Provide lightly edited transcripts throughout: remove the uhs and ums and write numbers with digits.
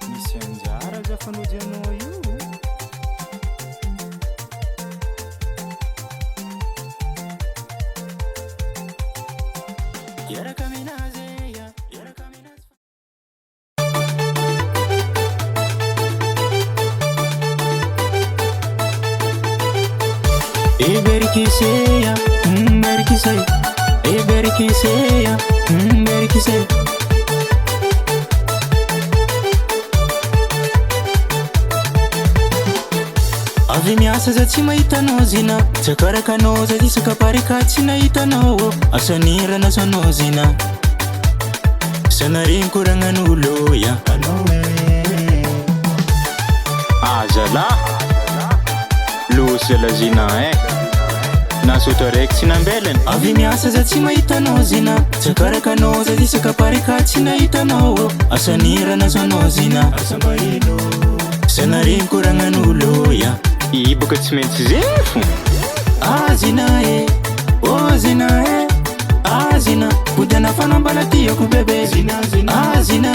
Misy anjara zafanojanao io. Berkiseya, berkisey, berkiseya, berkisey. Avy miasa za tsy mahitanao zina, tsakarakanao za isaka parika tsy nahitanao. Asanirana sanao zina, sanareny koragnan'olo ya. Azala losy la zina nasoto araiky tsy nambelany. Avy miasa za tsy mahitanao zina, tsakarakanao za isaka parika tsy nahitanao. Asanirana sanao zina, sanareny koragnan'olo ya. Ibaka tsy maintsy zay fo. Zina zina zina kodana fanambala tiako bebe. Zina zina zina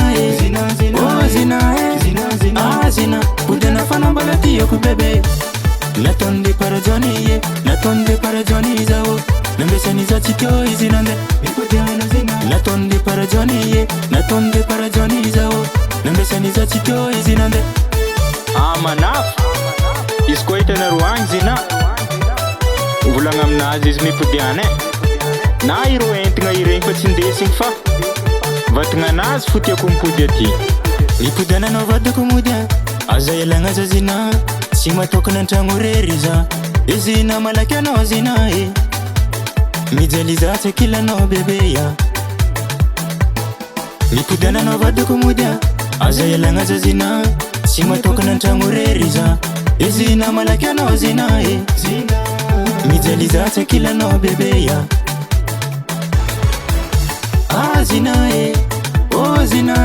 zina kodana fanambala tiako bebe. Natonde para Johnny, natonde para Johnny zao. Nambesani za chikyo izinande ikudiana zina. Natonde para Johnny, natonde para Johnny zao. Nambesani za chikyo izinande. Manaf izy koa hitana roagny zina, volagna aminazy izy mipotiana na iro entigna iregny fa tsy ndesigny fa vatagna anazy fo tiako mipody aty. Mipodiananao vatako modia aza ialagna za zina, tsy matokana antragno rery za. Zina malaky anao zina mijaly za tsakilanao bebe ya. Mipodiananao vatako modia aza ialagna za zina, tsy matokana antragno rery za. Zina malaky anao zina mijaly za tsakilanao bebe ya. Zina zina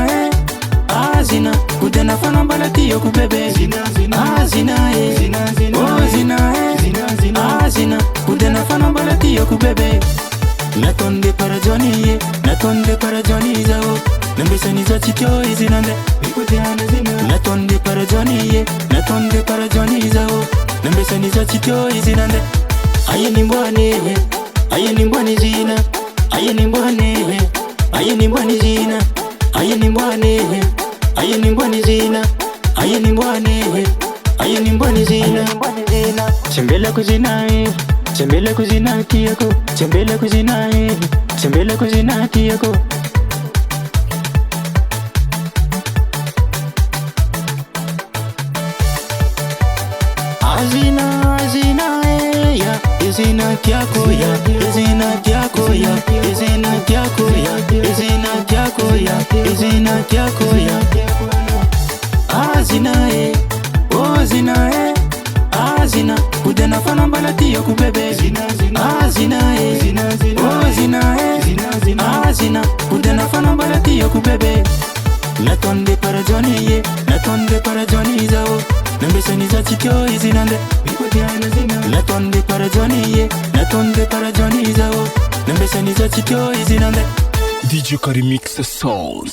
zina kodana fanambala tiako bebe. Zina zina zina kodana fanambala tiako bebe. Natonde para Johnny, natonde para Johnny zao. Nambesani za chikyo izinande ikudiana zina. Natonde para Johnny, natonde para Johnny zao. Nambesani za chikyo izinande. Ayeni mbwane, ayeni mbwane zina, ayeni mbwane, ayeni mbwane zina, ayeni mbwane, ayeni mbwane zina, ayeni mbwane, ayeni mbwane zina. Chembela kuzina chembela kuzina tiako, chembela kuzina chembela kuzina tiako. Zina zina ya, zina tiako ya, zina tiako ya, zina tiako ya, zina tiako ya, zina tiako ya. Zina zina zina kodana fanambala tiako bebe. Zina zina zina zina kodana fanambala tiako bebe. Natonde para Johnny, natonde para Johnny zao. Nambesani za chikyo izinande ikudiana zina. Natonde para Johnny, natonde para Johnny zao. Nambesani za chikyo izinande. DJ Karimix Soul.